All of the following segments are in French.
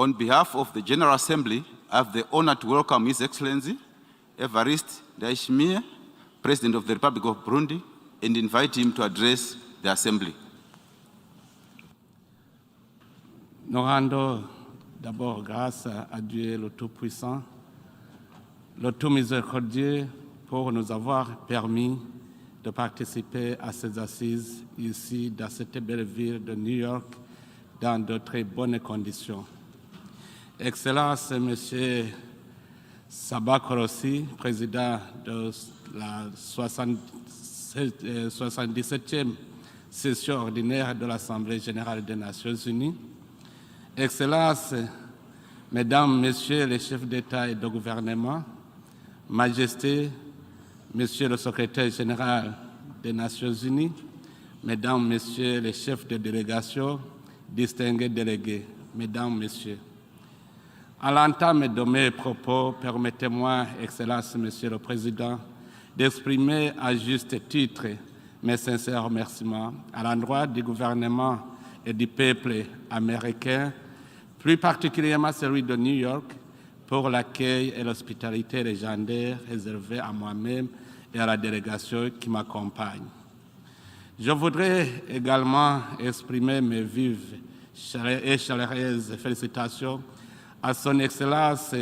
On behalf of the General Assembly, I have the honor to welcome His Excellency Evariste Ndayishimiye, President of the Republic of Burundi, and invite him to address the Assembly. Nous rendons d'abord grâce à Dieu le Tout-Puissant, le Tout-Miséricordieux, pour nous avoir permis de participer à ces assises ici, dans cette belle ville de New York, dans de très bonnes conditions. Excellence, Monsieur Saba Korossi, président de la 77e session ordinaire de l'Assemblée générale des Nations unies, Excellences, Mesdames, Messieurs les chefs d'État et de gouvernement, Majesté, Monsieur le secrétaire général des Nations unies, Mesdames, Messieurs les chefs de délégation, distingués délégués, Mesdames, Messieurs. À l'entame de mes propos, permettez-moi, Excellence, Monsieur le Président, d'exprimer à juste titre mes sincères remerciements à l'endroit du gouvernement et du peuple américain, plus particulièrement celui de New York, pour l'accueil et l'hospitalité légendaire réservée à moi-même et à la délégation qui m'accompagne. Je voudrais également exprimer mes vives et chaleureuses félicitations à son Excellence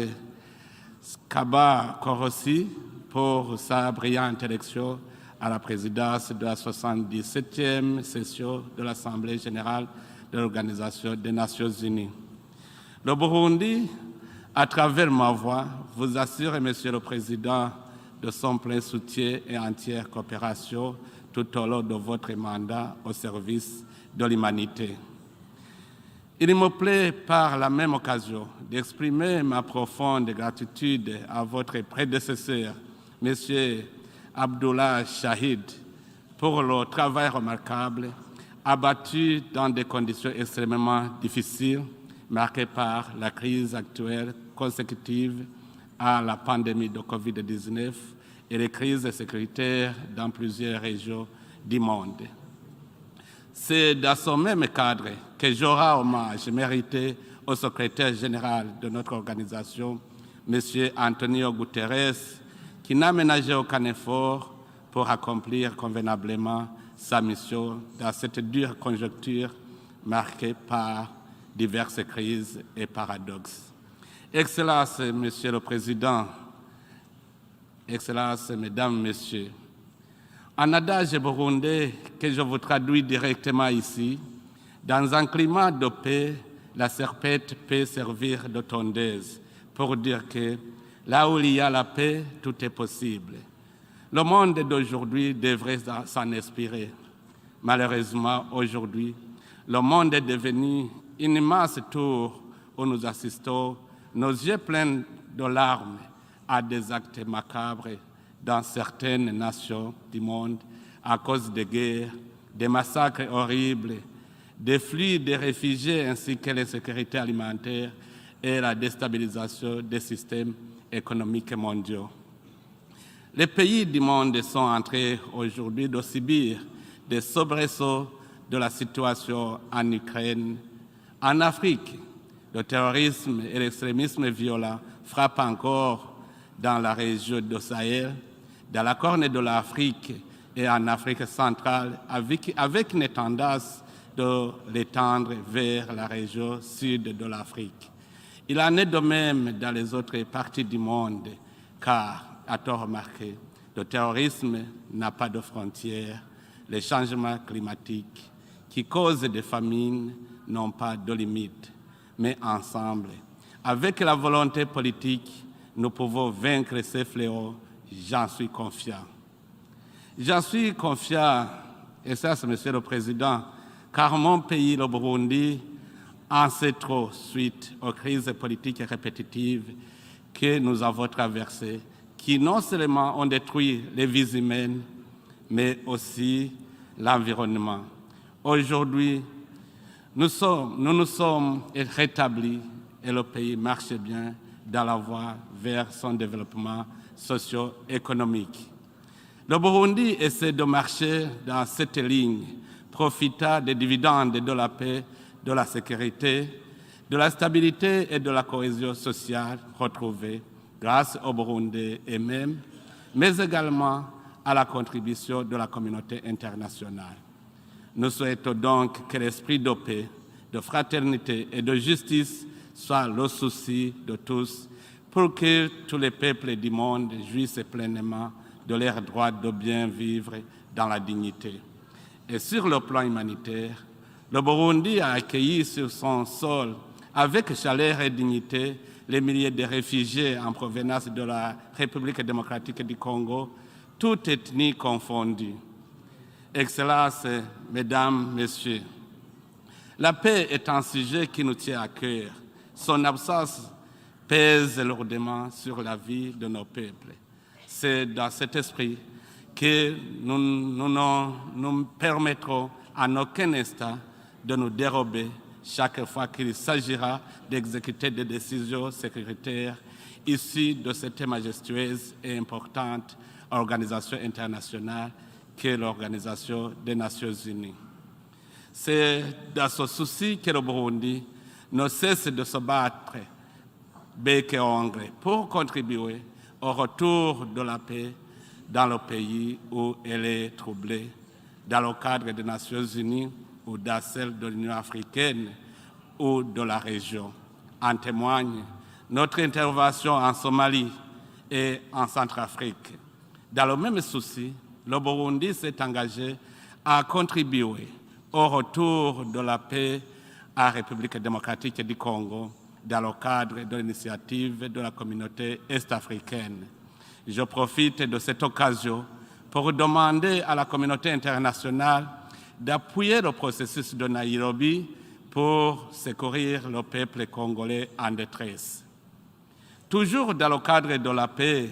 Saba Korossi pour sa brillante élection à la présidence de la 77e session de l'Assemblée générale de l'Organisation des Nations unies. Le Burundi, à travers ma voix, vous assure, Monsieur le Président, de son plein soutien et entière coopération tout au long de votre mandat au service de l'humanité. Il me plaît par la même occasion d'exprimer ma profonde gratitude à votre prédécesseur, M. Abdullah Shahid, pour le travail remarquable abattu dans des conditions extrêmement difficiles, marquées par la crise actuelle consécutive à la pandémie de COVID-19 et les crises sécuritaires dans plusieurs régions du monde. C'est dans ce même cadre que j'aurai hommage mérité au secrétaire général de notre organisation, M. Antonio Guterres, qui n'a ménagé aucun effort pour accomplir convenablement sa mission dans cette dure conjoncture marquée par diverses crises et paradoxes. Excellences, Monsieur le Président, Excellences, Mesdames, Messieurs, en adage burundais que je vous traduis directement ici, dans un climat de paix, la serpette peut servir de tondeuse pour dire que là où il y a la paix, tout est possible. Le monde d'aujourd'hui devrait s'en inspirer. Malheureusement, aujourd'hui, le monde est devenu une immense tour où nous assistons, nos yeux pleins de larmes, à des actes macabres dans certaines nations du monde à cause des guerres, des massacres horribles, des flux de réfugiés ainsi que l'insécurité alimentaire et la déstabilisation des systèmes économiques mondiaux. Les pays du monde sont en train aujourd'hui de subir des soubresauts de la situation en Ukraine. En Afrique, le terrorisme et l'extrémisme violent frappent encore dans la région du Sahel, dans la Corne de l'Afrique et en Afrique centrale, avec une tendance de l'étendre vers la région sud de l'Afrique. Il en est de même dans les autres parties du monde, car, à tort remarqué, le terrorisme n'a pas de frontières, les changements climatiques qui causent des famines n'ont pas de limites, mais ensemble, avec la volonté politique, nous pouvons vaincre ces fléaux, j'en suis confiant. J'en suis confiant, et ça c'est Monsieur le Président, car mon pays, le Burundi, en sait trop suite aux crises politiques répétitives que nous avons traversées, qui non seulement ont détruit les vies humaines, mais aussi l'environnement. Aujourd'hui, nous nous sommes rétablis et le pays marche bien dans la voie vers son développement socio-économique. Le Burundi essaie de marcher dans cette ligne, profitant des dividendes de la paix, de la sécurité, de la stabilité et de la cohésion sociale retrouvée grâce au Burundi et même, mais également à la contribution de la communauté internationale. Nous souhaitons donc que l'esprit de paix, de fraternité et de justice soit le souci de tous pour que tous les peuples du monde jouissent pleinement de leur droit de bien vivre dans la dignité. Et sur le plan humanitaire, le Burundi a accueilli sur son sol avec chaleur et dignité les milliers de réfugiés en provenance de la République démocratique du Congo, toutes ethnies confondues. Excellences, Mesdames, Messieurs, la paix est un sujet qui nous tient à cœur. Son absence pèse lourdement sur la vie de nos peuples. C'est dans cet esprit que nous ne permettrons en aucun instant de nous dérober chaque fois qu'il s'agira d'exécuter des décisions sécuritaires issues de cette majestueuse et importante organisation internationale qu'est l'Organisation des Nations Unies. C'est dans ce souci que le Burundi ne cesse de se battre bec et ongle pour contribuer au retour de la paix dans le pays où elle est troublée, dans le cadre des Nations Unies ou dans celle de l'Union africaine ou de la région. En témoigne notre intervention en Somalie et en Centrafrique. Dans le même souci, le Burundi s'est engagé à contribuer au retour de la paix à la République démocratique du Congo dans le cadre de l'initiative de la communauté est-africaine. Je profite de cette occasion pour demander à la communauté internationale d'appuyer le processus de Nairobi pour secourir le peuple congolais en détresse. Toujours dans le cadre de la paix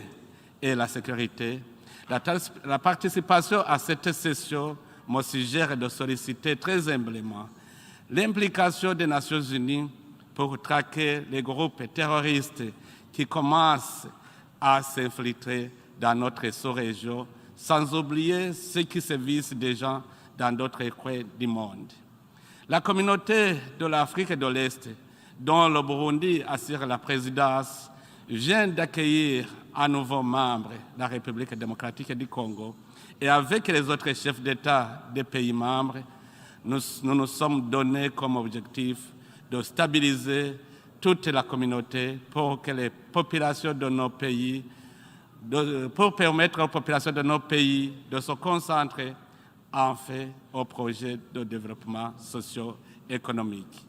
et la sécurité, la participation à cette session me suggère de solliciter très humblement l'implication des Nations Unies pour traquer les groupes terroristes qui commencent à s'infiltrer dans notre sous-région, sans oublier ceux qui sévissent déjà dans d'autres coins du monde. La communauté de l'Afrique de l'Est, dont le Burundi assure la présidence, vient d'accueillir un nouveau membre, la République démocratique du Congo, et avec les autres chefs d'État des pays membres, nous nous sommes donnés comme objectif de stabiliser toute la communauté pour que les populations de nos pays, pour permettre aux populations de nos pays de se concentrer en fait au projet de développement socio-économique.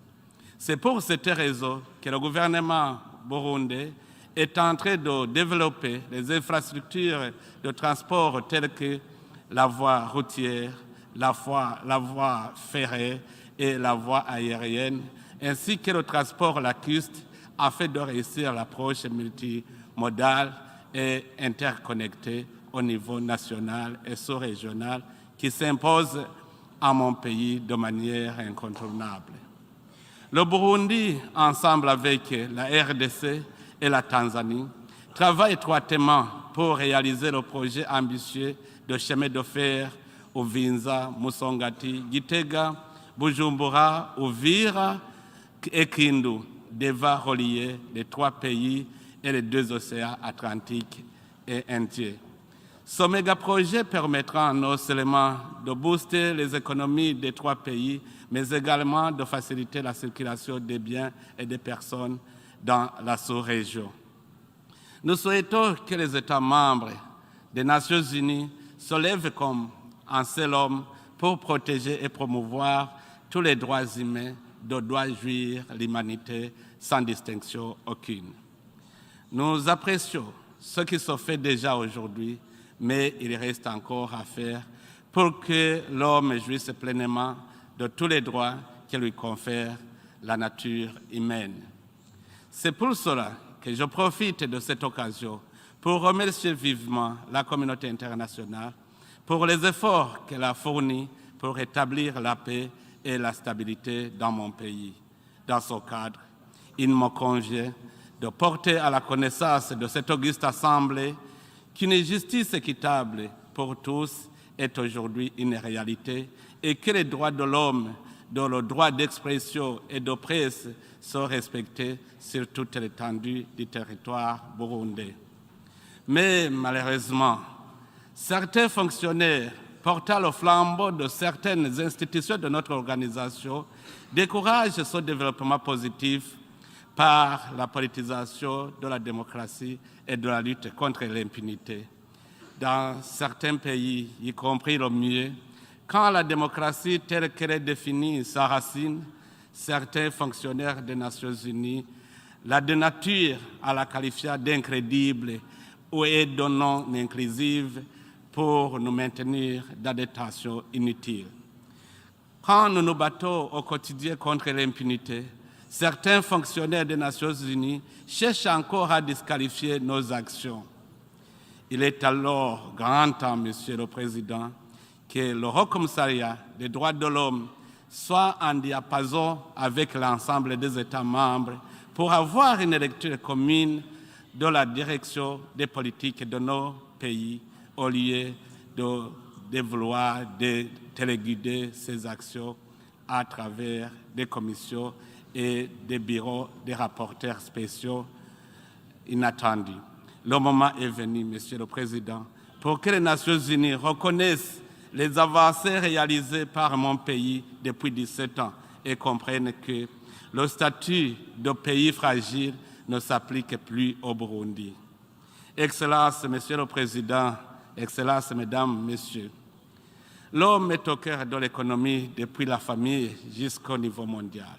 C'est pour cette raison que le gouvernement burundais est en train de développer les infrastructures de transport telles que la voie routière, la voie ferrée et la voie aérienne, ainsi que le transport lacustre, afin de réussir l'approche multimodale et interconnectée au niveau national et sous-régional qui s'impose à mon pays de manière incontournable. Le Burundi, ensemble avec la RDC et la Tanzanie, travaille étroitement pour réaliser le projet ambitieux de chemin de fer Uvinza, Musongati, Gitega, Bujumbura, Uvira et Kindu, devant relier les trois pays et les deux océans Atlantique et Indien. Ce méga-projet permettra non seulement de booster les économies des trois pays, mais également de faciliter la circulation des biens et des personnes dans la sous-région. Nous souhaitons que les États membres des Nations Unies se lèvent comme un seul homme pour protéger et promouvoir tous les droits humains dont doit jouir l'humanité sans distinction aucune. Nous apprécions ce qui se fait déjà aujourd'hui, mais il reste encore à faire pour que l'homme jouisse pleinement de tous les droits que lui confère la nature humaine. C'est pour cela que je profite de cette occasion pour remercier vivement la communauté internationale pour les efforts qu'elle a fournis pour rétablir la paix et la stabilité dans mon pays. Dans ce cadre, il me convient de porter à la connaissance de cette auguste assemblée qu'une justice équitable pour tous est aujourd'hui une réalité et que les droits de l'homme dont le droit d'expression et de presse sont respectés sur toute l'étendue du territoire burundais. Mais malheureusement, certains fonctionnaires portant le flambeau de certaines institutions de notre organisation découragent ce développement positif par la politisation de la démocratie et de la lutte contre l'impunité. Dans certains pays, y compris le mien, quand la démocratie telle qu'elle est définie s'enracine, certains fonctionnaires des Nations Unies la dénaturent à la qualifiant d'incrédible ou de non inclusive pour nous maintenir dans des tensions inutiles. Quand nous nous battons au quotidien contre l'impunité, certains fonctionnaires des Nations Unies cherchent encore à disqualifier nos actions. Il est alors grand temps, Monsieur le Président, que le Haut Commissariat des droits de l'homme soit en diapason avec l'ensemble des États membres pour avoir une lecture commune de la direction des politiques de nos pays au lieu de vouloir téléguider ces actions à travers des commissions et des bureaux des rapporteurs spéciaux inattendus. Le moment est venu, Monsieur le Président, pour que les Nations Unies reconnaissent les avancées réalisées par mon pays depuis 17 ans et comprennent que le statut de pays fragile ne s'applique plus au Burundi. Excellences, Monsieur le Président, Excellences, Mesdames, Messieurs, l'homme est au cœur de l'économie depuis la famille jusqu'au niveau mondial.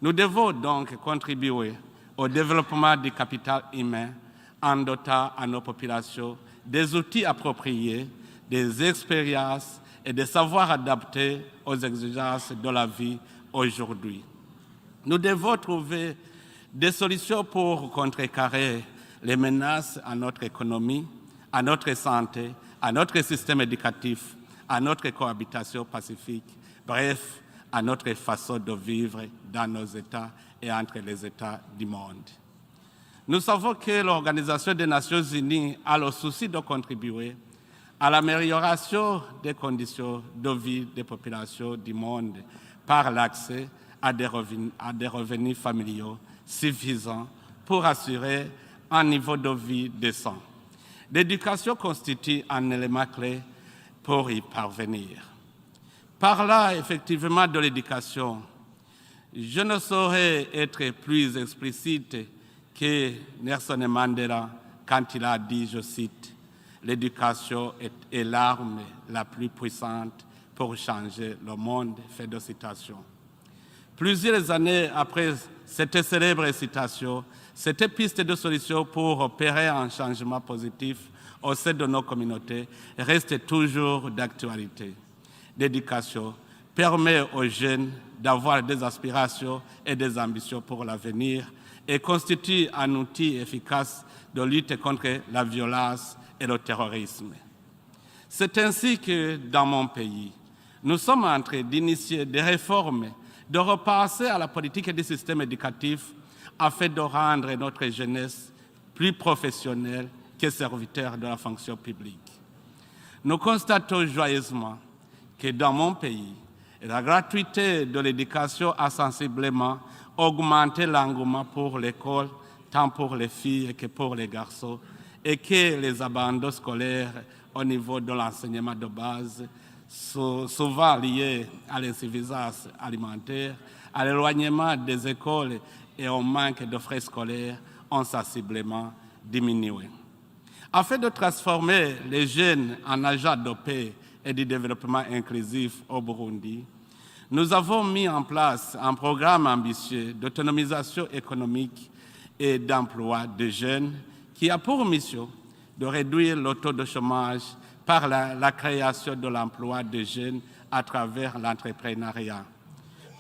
Nous devons donc contribuer au développement du capital humain en dotant à nos populations des outils appropriés, des expériences et des savoirs adaptés aux exigences de la vie aujourd'hui. Nous devons trouver des solutions pour contrecarrer les menaces à notre économie, à notre santé, à notre système éducatif, à notre cohabitation pacifique, bref, à notre façon de vivre dans nos États et entre les États du monde. Nous savons que l'Organisation des Nations Unies a le souci de contribuer à l'amélioration des conditions de vie des populations du monde par l'accès à des revenus familiaux suffisants pour assurer un niveau de vie décent. L'éducation constitue un élément clé pour y parvenir. Par là, effectivement, de l'éducation, je ne saurais être plus explicite que Nelson Mandela quand il a dit, je cite, « L'éducation est l'arme la plus puissante pour changer le monde », fin de citation. Plusieurs années après cette célèbre citation, cette piste de solution pour opérer un changement positif au sein de nos communautés reste toujours d'actualité. L'éducation permet aux jeunes d'avoir des aspirations et des ambitions pour l'avenir et constitue un outil efficace de lutte contre la violence et le terrorisme. C'est ainsi que, dans mon pays, nous sommes en train d'initier des réformes, de repenser à la politique du système éducatif afin de rendre notre jeunesse plus professionnelle que serviteur de la fonction publique. Nous constatons joyeusement que dans mon pays, la gratuité de l'éducation a sensiblement augmenté l'engouement pour l'école, tant pour les filles que pour les garçons, et que les abandons scolaires au niveau de l'enseignement de base, souvent liés à l'insuffisance alimentaire, à l'éloignement des écoles et au manque de frais scolaires, ont sensiblement diminué. Afin de transformer les jeunes en agents de paix et du développement inclusif au Burundi, nous avons mis en place un programme ambitieux d'autonomisation économique et d'emploi des jeunes qui a pour mission de réduire le taux de chômage par la création de l'emploi des jeunes à travers l'entrepreneuriat.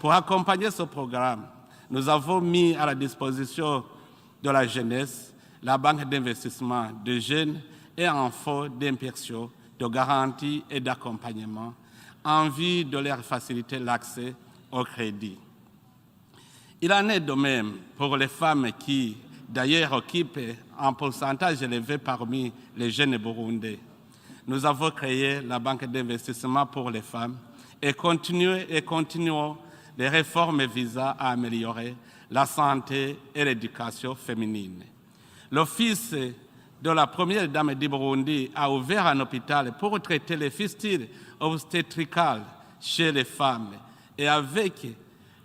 Pour accompagner ce programme, nous avons mis à la disposition de la jeunesse la banque d'investissement des jeunes et un fonds d'immersion, de garantie et d'accompagnement en vue de leur faciliter l'accès au crédit. Il en est de même pour les femmes qui, d'ailleurs, occupent un pourcentage élevé parmi les jeunes burundais. Nous avons créé la banque d'investissement pour les femmes et continuons les réformes visant à améliorer la santé et l'éducation féminine. L'Office de la première dame du Burundi a ouvert un hôpital pour traiter les fistules obstétricales chez les femmes et avec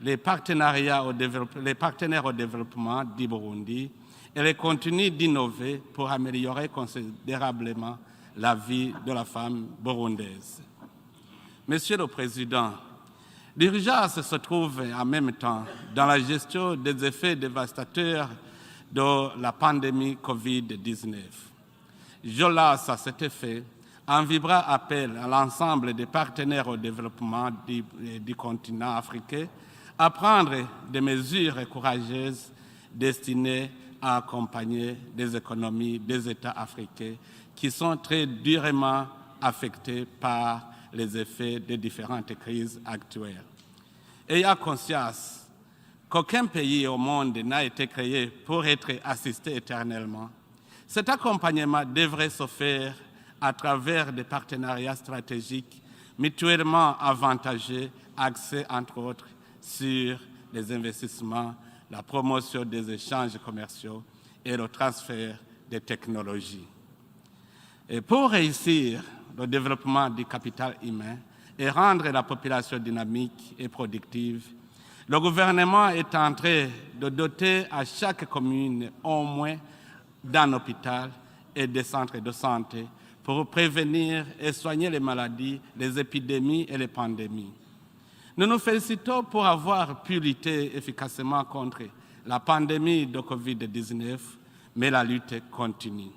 les partenaires au développement du Burundi, elle continue d'innover pour améliorer considérablement la vie de la femme burundaise. Monsieur le Président, l'urgence se trouve en même temps dans la gestion des effets dévastateurs de la pandémie COVID-19. Je lance à cet effet un vibrant appel à l'ensemble des partenaires au développement du continent africain à prendre des mesures courageuses destinées à accompagner les économies des États africains qui sont très durement affectés par les effets des différentes crises actuelles. Ayant conscience qu'aucun pays au monde n'a été créé pour être assisté éternellement, cet accompagnement devrait se faire à travers des partenariats stratégiques mutuellement avantageux, axés entre autres sur les investissements, la promotion des échanges commerciaux et le transfert des technologies. Et pour réussir le développement du capital humain et rendre la population dynamique et productive, le gouvernement est en train de doter à chaque commune au moins d'un hôpital et des centres de santé pour prévenir et soigner les maladies, les épidémies et les pandémies. Nous nous félicitons pour avoir pu lutter efficacement contre la pandémie de COVID-19, mais la lutte continue.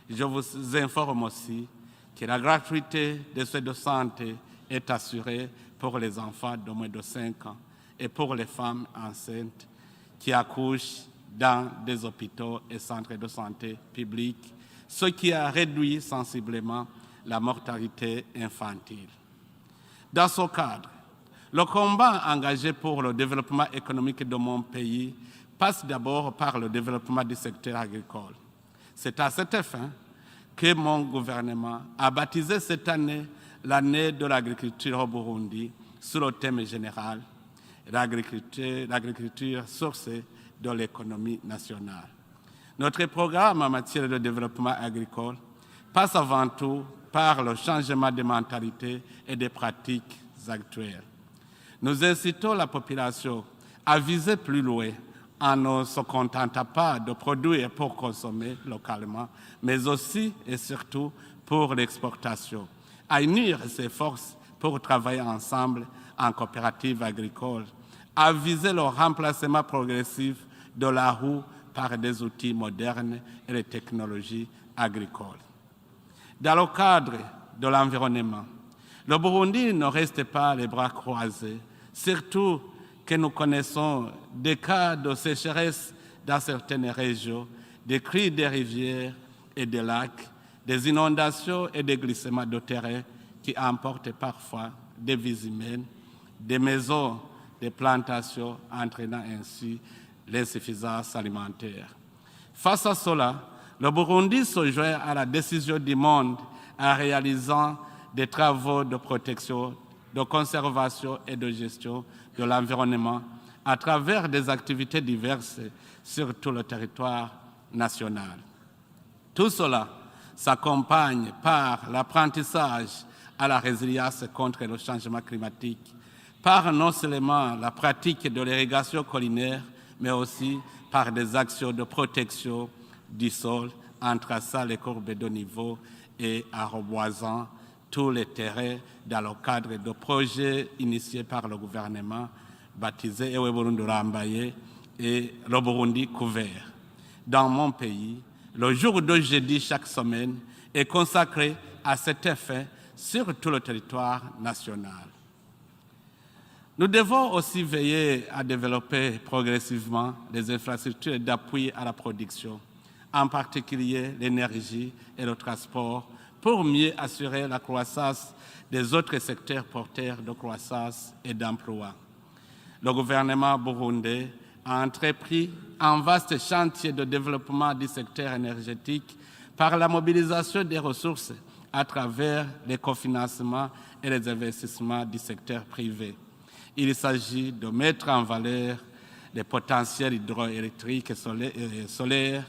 Je vous informe aussi que la gratuité des soins de santé est assurée pour les enfants de moins de 5 ans et pour les femmes enceintes qui accouchent dans des hôpitaux et centres de santé publics, ce qui a réduit sensiblement la mortalité infantile. Dans ce cadre, le combat engagé pour le développement économique de mon pays passe d'abord par le développement du secteur agricole. C'est à cette fin que mon gouvernement a baptisé cette année l'année de l'agriculture au Burundi sous le thème général « L'agriculture source de l'économie nationale ». Notre programme en matière de développement agricole passe avant tout par le changement de mentalité et des pratiques actuelles. Nous incitons la population à viser plus loin en ne se contentant pas de produire pour consommer localement, mais aussi et surtout pour l'exportation, à unir ses forces pour travailler ensemble en coopérative agricole, à viser le remplacement progressif de la roue par des outils modernes et les technologies agricoles. Dans le cadre de l'environnement, le Burundi ne reste pas les bras croisés, surtout que nous connaissons des cas de sécheresse dans certaines régions, des crues des rivières et des lacs, des inondations et des glissements de terrain qui emportent parfois des vies humaines, des maisons, des plantations, entraînant ainsi l'insuffisance alimentaire. Face à cela, le Burundi se joint à la décision du monde en réalisant des travaux de protection, de conservation et de gestion de l'environnement à travers des activités diverses sur tout le territoire national. Tout cela s'accompagne par l'apprentissage à la résilience contre le changement climatique, par non seulement la pratique de l'irrigation collinaire, mais aussi par des actions de protection du sol en traçant les courbes de niveau et en reboisant tous les terrains dans le cadre de projets initiés par le gouvernement baptisé Ewe Burundi Rambaye et le Burundi couvert. Dans mon pays, le jour de jeudi chaque semaine est consacré à cet effet sur tout le territoire national. Nous devons aussi veiller à développer progressivement les infrastructures d'appui à la production, en particulier l'énergie et le transport, pour mieux assurer la croissance des autres secteurs porteurs de croissance et d'emploi. Le gouvernement burundais a entrepris un vaste chantier de développement du secteur énergétique par la mobilisation des ressources à travers les cofinancements et les investissements du secteur privé. il s'agit de mettre en valeur les potentiels hydroélectriques et solaires,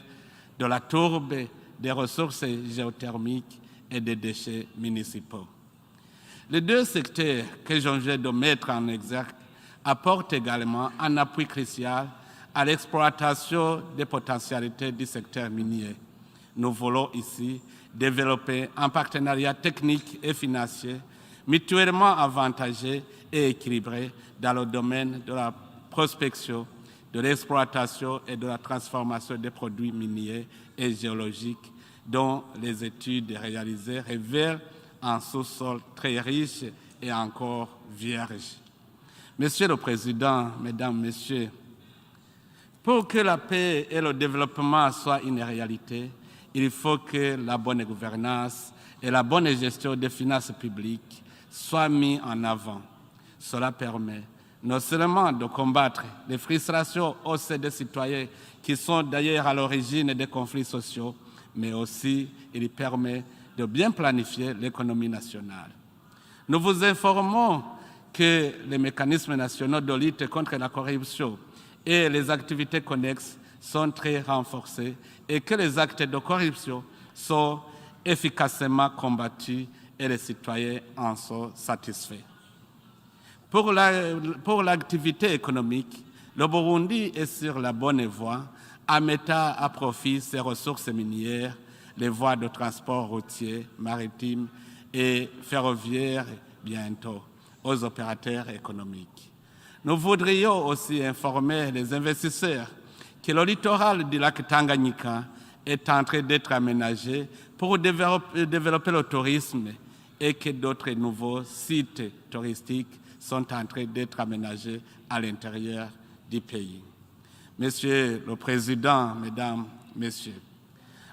de la tourbe, des ressources géothermiques et des déchets municipaux. Les deux secteurs que je viens de mettre en exergue apportent également un appui crucial à l'exploitation des potentialités du secteur minier. Nous voulons ici développer un partenariat technique et financier mutuellement avantageux et équilibré dans le domaine de la prospection, de l'exploitation et de la transformation des produits miniers et géologiques dont les études réalisées révèlent un sous-sol très riche et encore vierge. Monsieur le Président, Mesdames, Messieurs, pour que la paix et le développement soient une réalité, il faut que la bonne gouvernance et la bonne gestion des finances publiques soient mises en avant. Cela permet non seulement de combattre les frustrations au sein des citoyens qui sont d'ailleurs à l'origine des conflits sociaux, mais aussi il permet de bien planifier l'économie nationale. Nous vous informons que les mécanismes nationaux de lutte contre la corruption et les activités connexes sont très renforcés et que les actes de corruption sont efficacement combattus et les citoyens en sont satisfaits. Pour l'activité économique, le Burundi est sur la bonne voie en mettant à profit ses ressources minières, les voies de transport routier, maritime et ferroviaire bientôt aux opérateurs économiques. Nous voudrions aussi informer les investisseurs que le littoral du lac Tanganyika est en train d'être aménagé pour développer le tourisme et que d'autres nouveaux sites touristiques sont en train d'être aménagés à l'intérieur du pays. Monsieur le Président, Mesdames, Messieurs,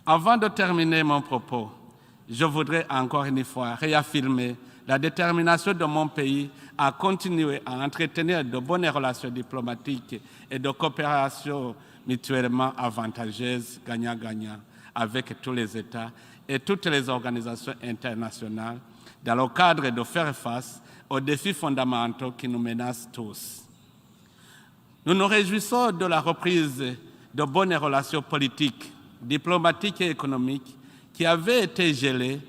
avant de terminer mon propos, je voudrais encore une fois réaffirmer la détermination de mon pays à continuer à entretenir de bonnes relations diplomatiques et de coopération mutuellement avantageuses, gagnant-gagnant, avec tous les États et toutes les organisations internationales dans le cadre de faire face aux défis fondamentaux qui nous menacent tous. Nous nous réjouissons de la reprise de bonnes relations politiques, diplomatiques et économiques qui avaient été gelées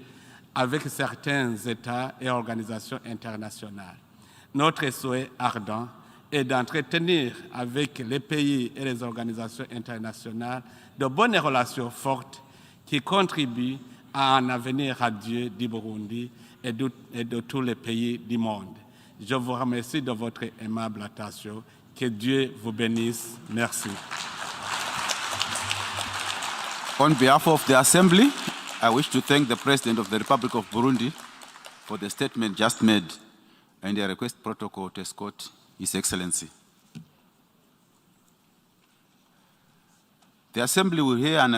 avec certains États et organisations internationales. Notre souhait ardent est d'entretenir avec les pays et les organisations internationales de bonnes relations fortes qui contribuent à un avenir radieux du Burundi et de tous les pays du monde. Je vous remercie de votre aimable attention. Que Dieu vous bénisse. Merci. On behalf of the Assembly, I wish to thank the President of the Republic of Burundi for the statement just made and I request protocol to escort His Excellency. The Assembly will hear an